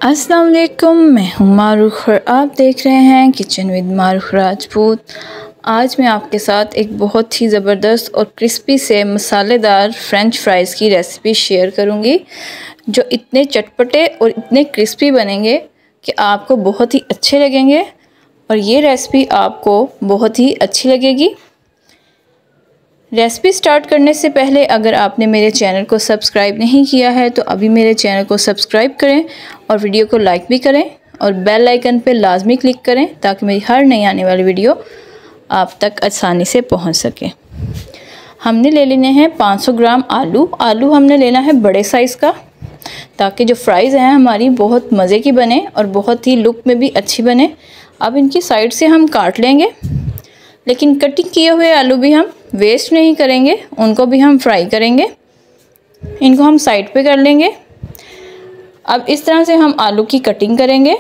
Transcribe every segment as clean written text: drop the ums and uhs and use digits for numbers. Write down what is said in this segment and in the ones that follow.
अस्सलाम वालेकुम, मैं हूँ मारूख और आप देख रहे हैं किचन विद मारूख राजपूत। आज मैं आपके साथ एक बहुत ही ज़बरदस्त और क्रिस्पी से मसालेदार फ़्रेंच फ्राइज़ की रेसिपी शेयर करूँगी, जो इतने चटपटे और इतने क्रिस्पी बनेंगे कि आपको बहुत ही अच्छे लगेंगे और ये रेसिपी आपको बहुत ही अच्छी लगेगी। रेसिपी स्टार्ट करने से पहले अगर आपने मेरे चैनल को सब्सक्राइब नहीं किया है तो अभी मेरे चैनल को सब्सक्राइब करें और वीडियो को लाइक भी करें और बेल आइकन पे लाजमी क्लिक करें ताकि मेरी हर नई आने वाली वीडियो आप तक आसानी से पहुंच सके। हमने ले लेने हैं 500 ग्राम आलू हमने लेना है बड़े साइज़ का, ताकि जो फ्राइज़ हैं हमारी बहुत मज़े की बने और बहुत ही लुक में भी अच्छी बने। अब इनकी साइड से हम काट लेंगे, लेकिन कटिंग किए हुए आलू भी हम वेस्ट नहीं करेंगे, उनको भी हम फ्राई करेंगे। इनको हम साइड पे कर लेंगे। अब इस तरह से हम आलू की कटिंग करेंगे।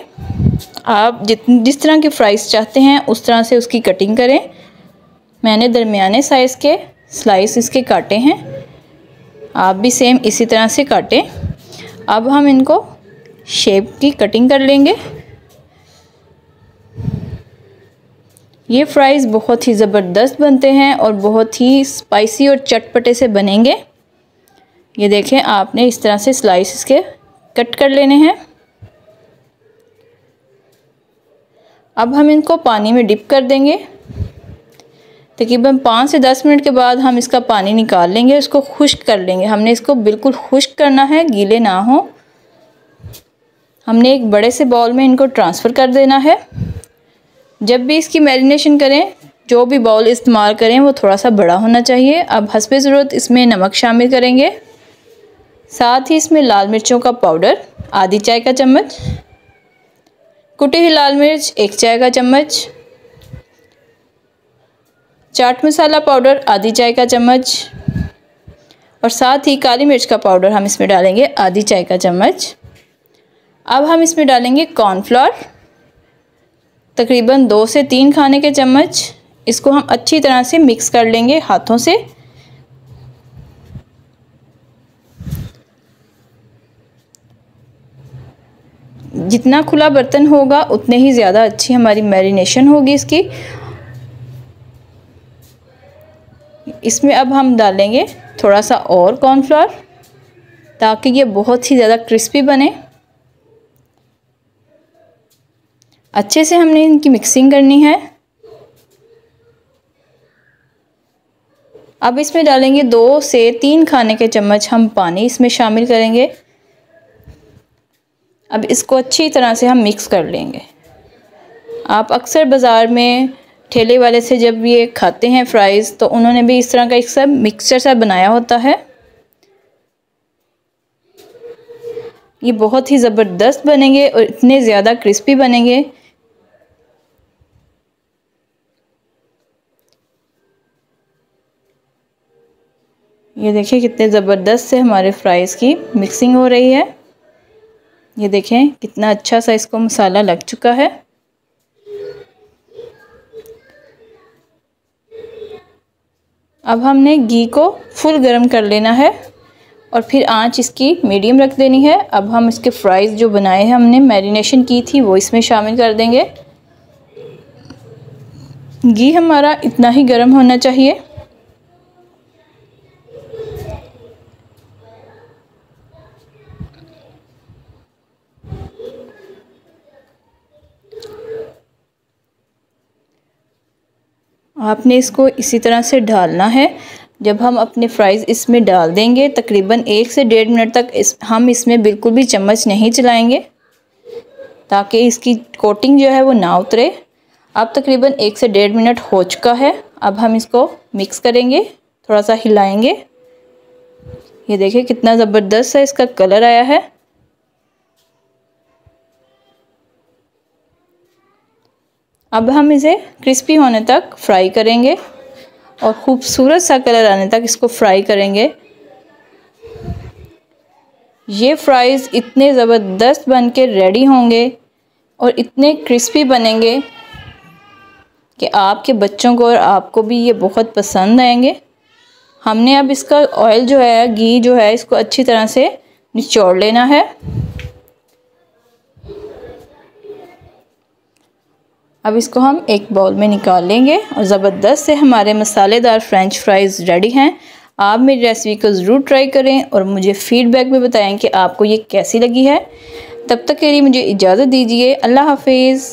आप जिस तरह के फ्राइज़ चाहते हैं उस तरह से उसकी कटिंग करें। मैंने दरमियाने साइज़ के स्लाइस इसके काटे हैं, आप भी सेम इसी तरह से काटें। अब हम इनको शेप की कटिंग कर लेंगे। ये फ्राइज़ बहुत ही ज़बरदस्त बनते हैं और बहुत ही स्पाइसी और चटपटे से बनेंगे। ये देखें, आपने इस तरह से स्लाइस इसके कट कर लेने हैं। अब हम इनको पानी में डिप कर देंगे। तकरीबन 5 से 10 मिनट के बाद हम इसका पानी निकाल लेंगे, इसको खुश्क कर लेंगे। हमने इसको बिल्कुल खुश्क करना है, गीले ना हो। हमने एक बड़े से बाउल में इनको ट्रांसफ़र कर देना है। जब भी इसकी मैरिनेशन करें, जो भी बाउल इस्तेमाल करें वो थोड़ा सा बड़ा होना चाहिए। अब हस्बे ज़रूरत इसमें नमक शामिल करेंगे, साथ ही इसमें लाल मिर्चों का पाउडर आधी चाय का चम्मच, कुटी हुई लाल मिर्च 1 चाय का चम्मच, चाट मसाला पाउडर आधी चाय का चम्मच और साथ ही काली मिर्च का पाउडर हम इसमें डालेंगे आधी चाय का चम्मच। अब हम इसमें डालेंगे कॉर्नफ्लोर तकरीबन 2 से 3 खाने के चम्मच। इसको हम अच्छी तरह से मिक्स कर लेंगे हाथों से। जितना खुला बर्तन होगा उतने ही ज़्यादा अच्छी हमारी मैरिनेशन होगी इसकी। इसमें अब हम डालेंगे थोड़ा सा और कॉर्नफ्लोर ताकि ये बहुत ही ज़्यादा क्रिस्पी बने। अच्छे से हमने इनकी मिक्सिंग करनी है। अब इसमें डालेंगे 2 से 3 खाने के चम्मच हम पानी इसमें शामिल करेंगे। अब इसको अच्छी तरह से हम मिक्स कर लेंगे। आप अक्सर बाज़ार में ठेले वाले से जब ये खाते हैं फ्राइज़, तो उन्होंने भी इस तरह का एक सब मिक्सचर सा बनाया होता है। ये बहुत ही ज़बरदस्त बनेंगे और इतने ज़्यादा क्रिस्पी बनेंगे। ये देखिए कितने ज़बरदस्त से हमारे फ्राइज़ की मिक्सिंग हो रही है। ये देखें कितना अच्छा सा इसको मसाला लग चुका है। अब हमने घी को फुल गरम कर लेना है और फिर आंच इसकी मीडियम रख देनी है। अब हम इसके फ्राइज़ जो बनाए हैं हमने मैरिनेशन की थी वो इसमें शामिल कर देंगे। घी हमारा इतना ही गरम होना चाहिए। आपने इसको इसी तरह से डालना है। जब हम अपने फ्राइज़ इसमें डाल देंगे तकरीबन 1 से 1.5 मिनट तक हम इसमें बिल्कुल भी चम्मच नहीं चलाएंगे ताकि इसकी कोटिंग जो है वो ना उतरे। अब तकरीबन 1 से 1.5 मिनट हो चुका है। अब हम इसको मिक्स करेंगे, थोड़ा सा हिलाएंगे। ये देखिए कितना ज़बरदस्त सा इसका कलर आया है। अब हम इसे क्रिस्पी होने तक फ्राई करेंगे और ख़ूबसूरत सा कलर आने तक इसको फ्राई करेंगे। ये फ्राइज़ इतने ज़बरदस्त बन के रेडी होंगे और इतने क्रिस्पी बनेंगे कि आपके बच्चों को और आपको भी ये बहुत पसंद आएंगे। हमने अब इसका ऑयल जो है, घी जो है, इसको अच्छी तरह से निचोड़ लेना है। अब इसको हम एक बाउल में निकाल लेंगे और ज़बरदस्त से हमारे मसालेदार फ्रेंच फ्राइज़ रेडी हैं। आप मेरी रेसिपी को ज़रूर ट्राई करें और मुझे फ़ीडबैक में बताएं कि आपको ये कैसी लगी है। तब तक के लिए मुझे इजाज़त दीजिए। अल्लाह हाफिज़।